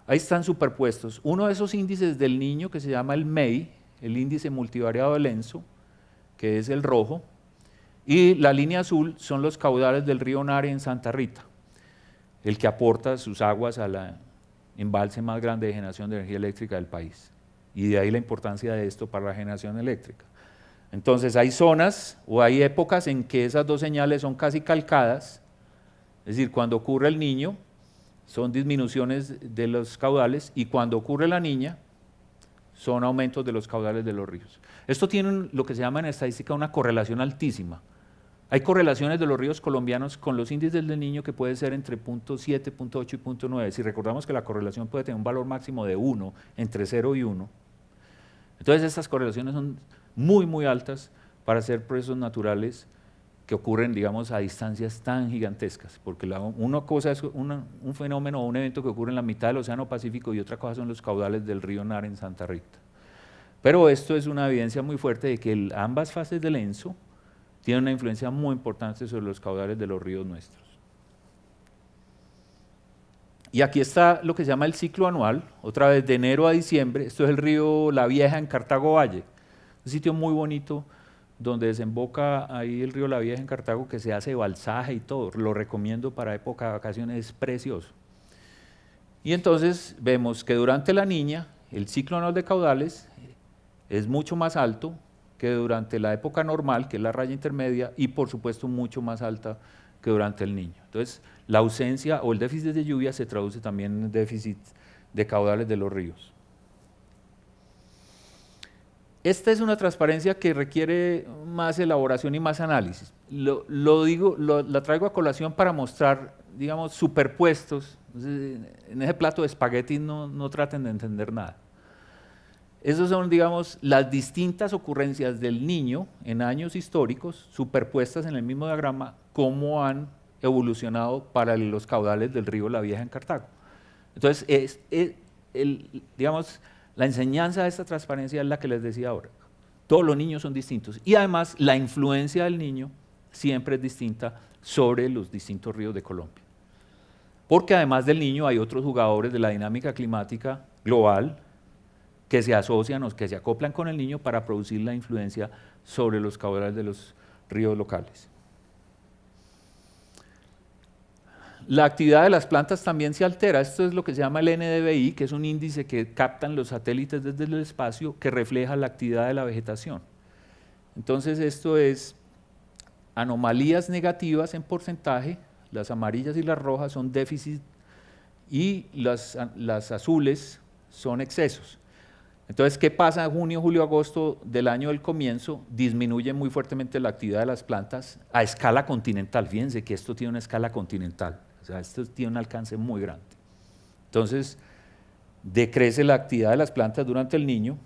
Ahí están superpuestos. Uno de esos índices del niño que se llama el MEI, el índice multivariado de Lenzo, que es el rojo, y la línea azul son los caudales del río Nare en Santa Rita, el que aporta sus aguas a la embalse más grande de generación de energía eléctrica del país. Y de ahí la importancia de esto para la generación eléctrica. Entonces hay zonas o hay épocas en que esas dos señales son casi calcadas, es decir, cuando ocurre el niño son disminuciones de los caudales y cuando ocurre la niña son aumentos de los caudales de los ríos. Esto tiene lo que se llama en estadística una correlación altísima. Hay correlaciones de los ríos colombianos con los índices del niño que puede ser entre 0.7, 0.8 y 0.9. Si recordamos que la correlación puede tener un valor máximo de 1, entre 0 y 1. Entonces estas correlaciones son muy altas para hacer procesos naturales que ocurren, digamos, a distancias tan gigantescas, porque una cosa es un fenómeno o un evento que ocurre en la mitad del Océano Pacífico y otra cosa son los caudales del río Nare en Santa Rita. Pero esto es una evidencia muy fuerte de que ambas fases del ENSO tienen una influencia muy importante sobre los caudales de los ríos nuestros. Y aquí está lo que se llama el ciclo anual, otra vez de enero a diciembre. Esto es el río La Vieja en Cartago Valle, un sitio muy bonito donde desemboca ahí el río La Vieja en Cartago, que se hace balsaje y todo, lo recomiendo para época de vacaciones, es precioso. Y entonces vemos que durante la niña el ciclo anual de caudales es mucho más alto que durante la época normal, que es la raya intermedia, y por supuesto mucho más alta que durante el niño. Entonces la ausencia o el déficit de lluvia se traduce también en déficit de caudales de los ríos. Esta es una transparencia que requiere más elaboración y más análisis. La traigo a colación para mostrar, digamos, superpuestos. Entonces, en ese plato de espaguetis no traten de entender nada. Esas son, digamos, las distintas ocurrencias del niño en años históricos, superpuestas en el mismo diagrama, cómo han evolucionado para los caudales del río La Vieja en Cartago. Entonces, digamos, la enseñanza de esta transparencia es la que les decía ahora. Todos los niños son distintos y además la influencia del niño siempre es distinta sobre los distintos ríos de Colombia. Porque además del niño hay otros jugadores de la dinámica climática global que se asocian o que se acoplan con el niño para producir la influencia sobre los caudales de los ríos locales. La actividad de las plantas también se altera. Esto es lo que se llama el NDVI, que es un índice que captan los satélites desde el espacio que refleja la actividad de la vegetación. Entonces esto es anomalías negativas en porcentaje, las amarillas y las rojas son déficit y las azules son excesos. Entonces, ¿qué pasa en junio, julio, agosto del año del comienzo? Disminuye muy fuertemente la actividad de las plantas a escala continental. Fíjense que esto tiene una escala continental, o sea, esto tiene un alcance muy grande. Entonces, decrece la actividad de las plantas durante el Niño,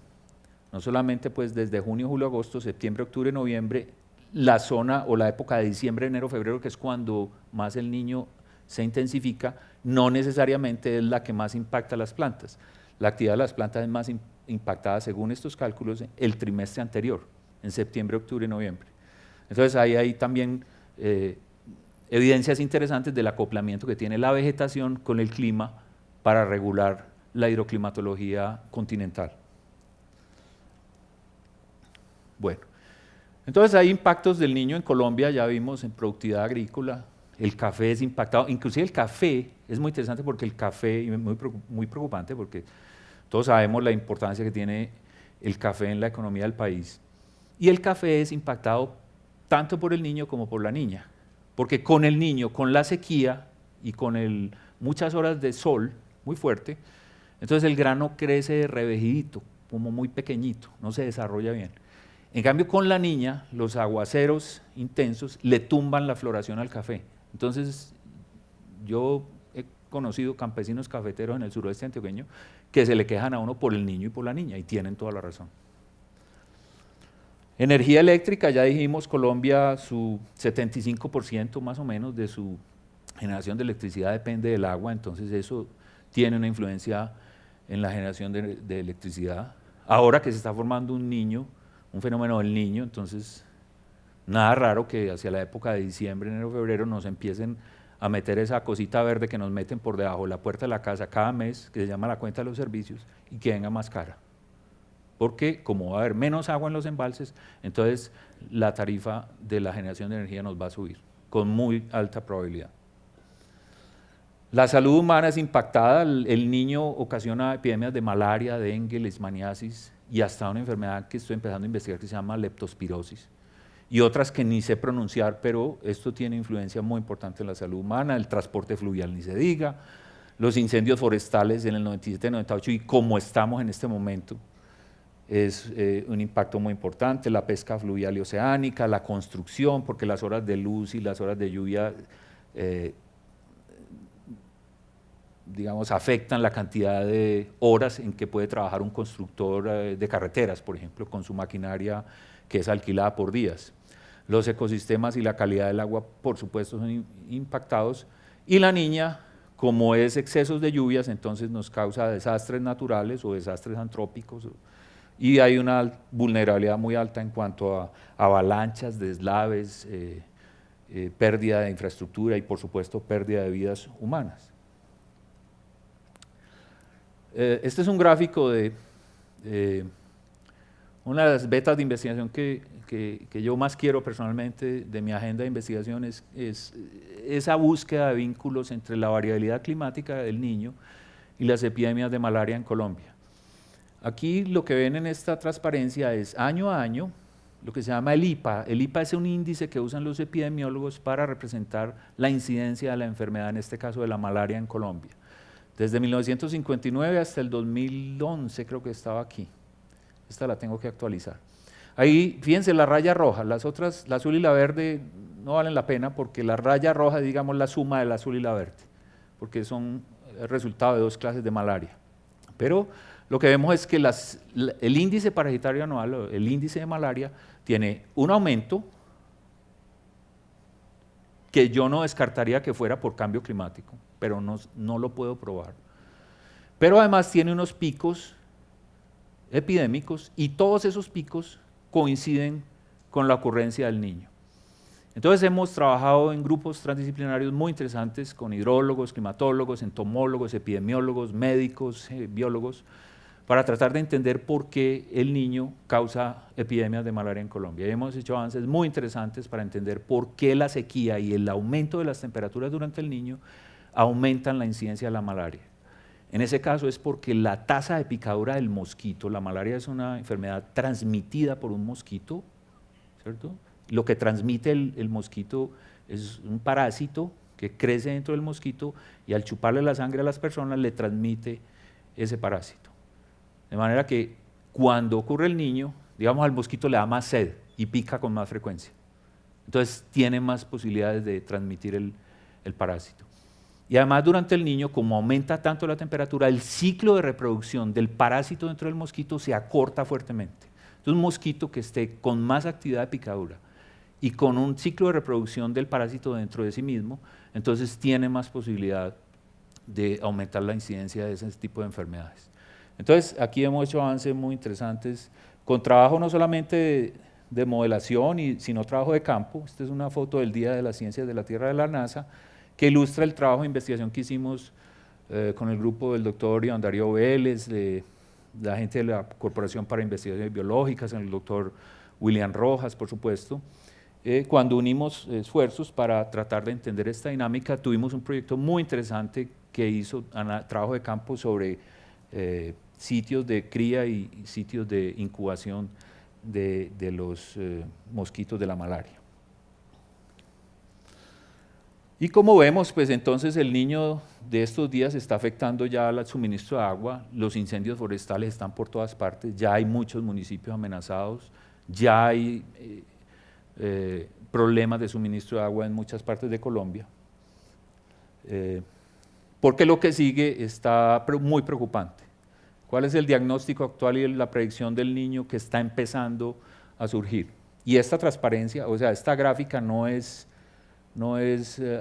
no solamente pues desde junio, julio, agosto, septiembre, octubre, noviembre, la zona o la época de diciembre, enero, febrero, que es cuando más el Niño se intensifica, no necesariamente es la que más impacta a las plantas. La actividad de las plantas es más impactada, según estos cálculos, el trimestre anterior, en septiembre, octubre y noviembre. Entonces ahí hay también evidencias interesantes del acoplamiento que tiene la vegetación con el clima para regular la hidroclimatología continental. Bueno, entonces hay impactos del Niño en Colombia, ya vimos en productividad agrícola, el café es impactado, inclusive el café es muy interesante porque el café, y muy preocupante porque todos sabemos la importancia que tiene el café en la economía del país. Y el café es impactado tanto por el niño como por la niña. Porque con el niño, con la sequía y con muchas horas de sol muy fuerte, entonces el grano crece revejidito, como muy pequeñito, no se desarrolla bien. En cambio, con la niña, los aguaceros intensos le tumban la floración al café. Entonces, yo he conocido campesinos cafeteros en el suroeste antioqueño que se le quejan a uno por el niño y por la niña, y tienen toda la razón. Energía eléctrica, ya dijimos, Colombia, su 75% más o menos de su generación de electricidad depende del agua, entonces eso tiene una influencia en la generación de electricidad. Ahora que se está formando un niño, un fenómeno del niño, entonces nada raro que hacia la época de diciembre, enero, febrero nos empiecen a meter esa cosita verde que nos meten por debajo de la puerta de la casa cada mes, que se llama la cuenta de los servicios, y que venga más cara. Porque como va a haber menos agua en los embalses, entonces la tarifa de la generación de energía nos va a subir, con muy alta probabilidad. La salud humana es impactada, el niño ocasiona epidemias de malaria, dengue, leishmaniasis y hasta una enfermedad que estoy empezando a investigar que se llama leptospirosis. Y otras que ni sé pronunciar, pero esto tiene influencia muy importante en la salud humana, el transporte fluvial ni se diga, los incendios forestales en el 97-98 y como estamos en este momento, es un impacto muy importante, la pesca fluvial y oceánica, la construcción, porque las horas de luz y las horas de lluvia, digamos, afectan la cantidad de horas en que puede trabajar un constructor de carreteras, por ejemplo, con su maquinaria que es alquilada por días. Los ecosistemas y la calidad del agua, por supuesto, son impactados. Y la niña, como es excesos de lluvias, entonces nos causa desastres naturales o desastres antrópicos. Y hay una vulnerabilidad muy alta en cuanto a avalanchas, deslaves, pérdida de infraestructura y, por supuesto, pérdida de vidas humanas. Este es un gráfico de una de las betas de investigación que yo más quiero personalmente de mi agenda de investigación es esa búsqueda de vínculos entre la variabilidad climática del niño y las epidemias de malaria en Colombia. Aquí lo que ven en esta transparencia es año a año lo que se llama el IPA. El IPA es un índice que usan los epidemiólogos para representar la incidencia de la enfermedad, en este caso de la malaria en Colombia. Desde 1959 hasta el 2011 creo que estaba aquí. esta la tengo que actualizar. Ahí, fíjense, la raya roja, las otras, la azul y la verde, no valen la pena porque la raya roja es, digamos, la suma del azul y la verde, porque son el resultado de 2 clases de malaria. Pero lo que vemos es que el índice parasitario anual, el índice de malaria, tiene un aumento que yo no descartaría que fuera por cambio climático, pero no lo puedo probar. Pero además tiene unos picos epidémicos y todos esos picos coinciden con la ocurrencia del niño. Entonces hemos trabajado en grupos transdisciplinarios muy interesantes con hidrólogos, climatólogos, entomólogos, epidemiólogos, médicos, biólogos, para tratar de entender por qué el niño causa epidemias de malaria en Colombia. Y hemos hecho avances muy interesantes para entender por qué la sequía y el aumento de las temperaturas durante el niño aumentan la incidencia de la malaria. En ese caso es porque la tasa de picadura del mosquito, la malaria es una enfermedad transmitida por un mosquito, ¿cierto? Lo que transmite el mosquito es un parásito que crece dentro del mosquito y al chuparle la sangre a las personas le transmite ese parásito. De manera que cuando ocurre el niño, digamos, al mosquito le da más sed y pica con más frecuencia. Entonces tiene más posibilidades de transmitir el parásito. Y además durante el niño, como aumenta tanto la temperatura, el ciclo de reproducción del parásito dentro del mosquito se acorta fuertemente. Entonces un mosquito que esté con más actividad de picadura y con un ciclo de reproducción del parásito dentro de sí mismo, entonces tiene más posibilidad de aumentar la incidencia de ese tipo de enfermedades. Entonces aquí hemos hecho avances muy interesantes con trabajo no solamente de modelación, sino trabajo de campo. Esta es una foto del Día de las Ciencias de la Tierra de la NASA, que ilustra el trabajo de investigación que hicimos con el grupo del doctor Iván Darío Vélez, la gente de la Corporación para Investigaciones Biológicas, el doctor William Rojas, por supuesto. Cuando unimos esfuerzos para tratar de entender esta dinámica, tuvimos un proyecto muy interesante que hizo trabajo de campo sobre sitios de cría y sitios de incubación de los mosquitos de la malaria. Y como vemos, pues entonces el niño de estos días está afectando ya al suministro de agua, los incendios forestales están por todas partes, ya hay muchos municipios amenazados, ya hay problemas de suministro de agua en muchas partes de Colombia, porque lo que sigue está muy preocupante. ¿Cuál es el diagnóstico actual y la predicción del niño que está empezando a surgir? Y esta transparencia, o sea, esta gráfica no es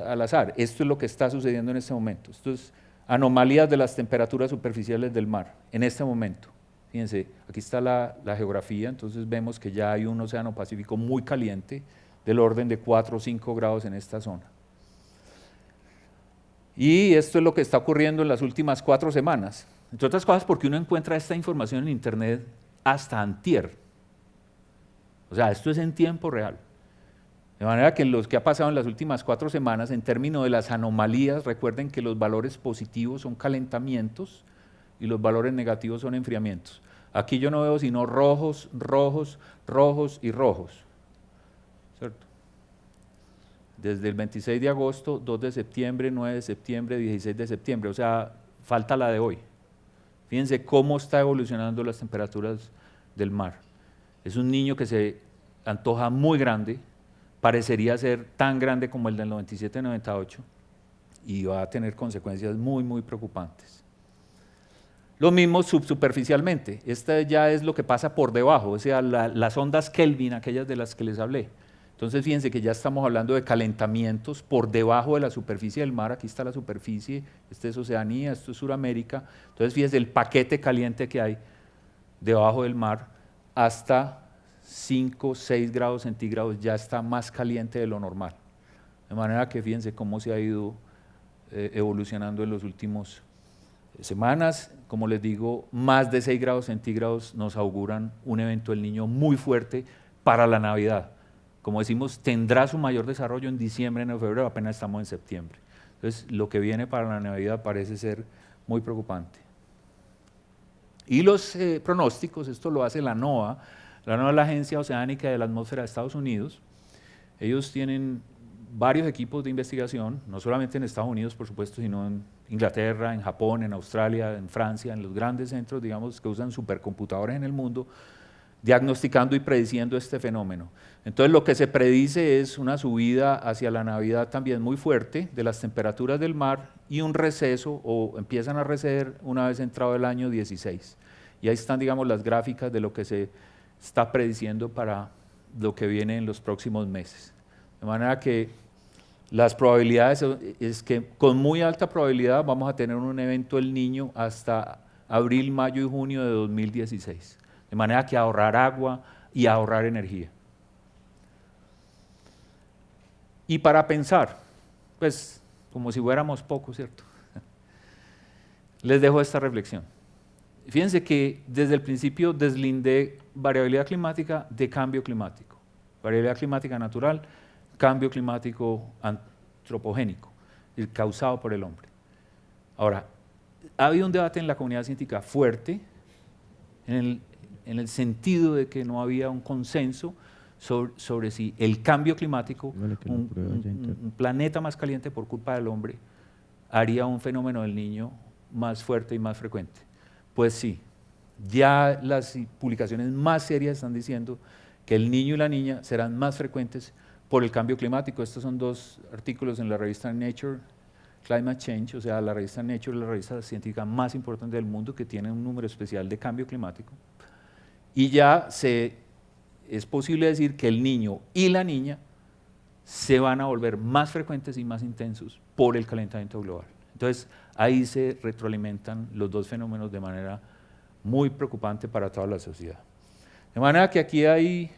al azar, esto es lo que está sucediendo en este momento. Esto es anomalías de las temperaturas superficiales del mar, en este momento. Fíjense, aquí está la geografía, entonces vemos que ya hay un océano Pacífico muy caliente, del orden de 4 o 5 grados en esta zona. Y esto es lo que está ocurriendo en las últimas 4 semanas. Entre otras cosas porque uno encuentra esta información en internet hasta antier. O sea, esto es en tiempo real. De manera que lo que ha pasado en las últimas 4 semanas, en términos de las anomalías, recuerden que los valores positivos son calentamientos y los valores negativos son enfriamientos. Aquí yo no veo sino rojos, rojos, rojos y rojos, ¿cierto? Desde el 26 de agosto, 2 de septiembre, 9 de septiembre, 16 de septiembre, o sea, falta la de hoy. Fíjense cómo está evolucionando las temperaturas del mar. Es un niño que se antoja muy grande, parecería ser tan grande como el del 97-98 y va a tener consecuencias muy, muy preocupantes. Lo mismo subsuperficialmente, esta ya es lo que pasa por debajo, o sea, las ondas Kelvin, aquellas de las que les hablé. Entonces fíjense que ya estamos hablando de calentamientos por debajo de la superficie del mar, aquí está la superficie, esta es Oceanía, esto es Suramérica, entonces fíjense el paquete caliente que hay debajo del mar hasta 5, 6 grados centígrados, ya está más caliente de lo normal. De manera que fíjense cómo se ha ido evolucionando en los últimos semanas. Como les digo, más de 6 grados centígrados nos auguran un evento del niño muy fuerte para la Navidad. Como decimos, tendrá su mayor desarrollo en diciembre, en febrero, apenas estamos en septiembre. Entonces, lo que viene para la Navidad parece ser muy preocupante. Y los pronósticos, esto lo hace la NOAA. La NOAA es la Agencia Oceánica de la Atmósfera de Estados Unidos. Ellos tienen varios equipos de investigación, no solamente en Estados Unidos, por supuesto, sino en Inglaterra, en Japón, en Australia, en Francia, en los grandes centros, digamos, que usan supercomputadores en el mundo, diagnosticando y prediciendo este fenómeno. Entonces lo que se predice es una subida hacia la Navidad también muy fuerte de las temperaturas del mar y un receso, o empiezan a receder una vez entrado el año 16. Y ahí están, digamos, las gráficas de lo que se está prediciendo para lo que viene en los próximos meses. De manera que las probabilidades es que con muy alta probabilidad vamos a tener un evento El Niño hasta abril, mayo y junio de 2016. De manera que ahorrar agua y ahorrar energía. Y para pensar, pues como si fuéramos pocos, ¿cierto? Les dejo esta reflexión. Fíjense que desde el principio deslindé variabilidad climática de cambio climático. Variabilidad climática natural, cambio climático antropogénico, el causado por el hombre. Ahora, ha habido un debate en la comunidad científica fuerte en el sentido de que no había un consenso sobre si el cambio climático, un planeta más caliente por culpa del hombre, haría un fenómeno del Niño más fuerte y más frecuente. Pues sí, ya las publicaciones más serias están diciendo que el niño y la niña serán más frecuentes por el cambio climático. Estos son 2 artículos en la revista Nature Climate Change, o sea, la revista Nature es la revista científica más importante del mundo que tiene un número especial de cambio climático. Y ya es posible decir que el niño y la niña se van a volver más frecuentes y más intensos por el calentamiento global. Entonces, ahí se retroalimentan los 2 fenómenos de manera muy preocupante para toda la sociedad. De manera que aquí hay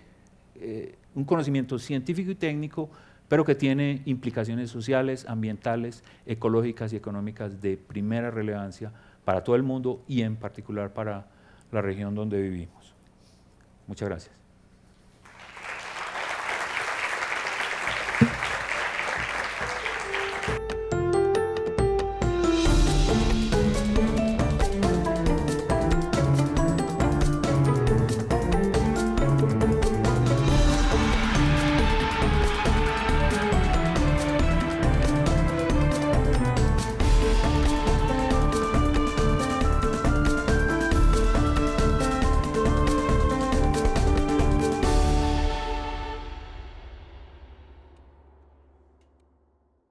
un conocimiento científico y técnico, pero que tiene implicaciones sociales, ambientales, ecológicas y económicas de primera relevancia para todo el mundo y en particular para la región donde vivimos. Muchas gracias.